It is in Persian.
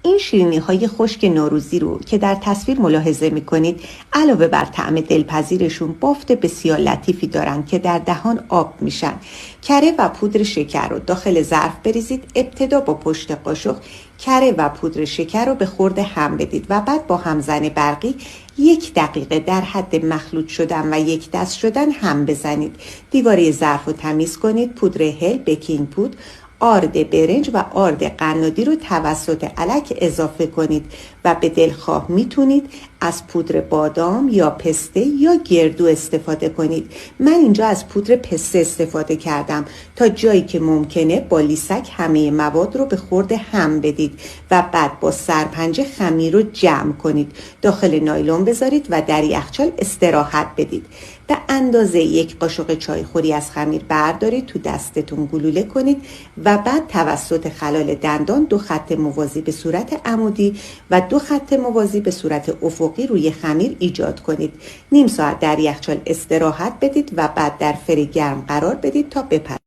این شیرینی های خشک نوروزی رو که در تصویر ملاحظه می کنید علاوه بر طعم دلپذیرشون بافت بسیار لطیفی دارن که در دهان آب میشن. کره و پودر شکر رو داخل ظرف بریزید. ابتدا با پشت قاشق کره و پودر شکر رو به خورده هم بدید و بعد با همزن برقی 1 دقیقه در حد مخلوط شدن و یک دست شدن هم بزنید. دیواره ظرف رو تمیز کنید. پودر هل، بیکینگ پودر، آرد برنج و آرد قنادی رو توسط الک اضافه کنید و به دلخواه میتونید از پودر بادام یا پسته یا گردو استفاده کنید. من اینجا از پودر پسته استفاده کردم. تا جایی که ممکنه با لیسک همه مواد رو به خورده هم بدید و بعد با سرپنجه خمیر رو جمع کنید. داخل نایلون بذارید و در یخچال استراحت بدید. به اندازه 1 قاشق چایخوری از خمیر بردارید، تو دستتون گلوله کنید و بعد توسط خلال دندان 2 خط موازی به صورت عمودی و 2 خط موازی به صورت افقی روی خمیر ایجاد کنید. نیم ساعت در یخچال استراحت بدید و بعد در فر گرم قرار بدید تا بپزد.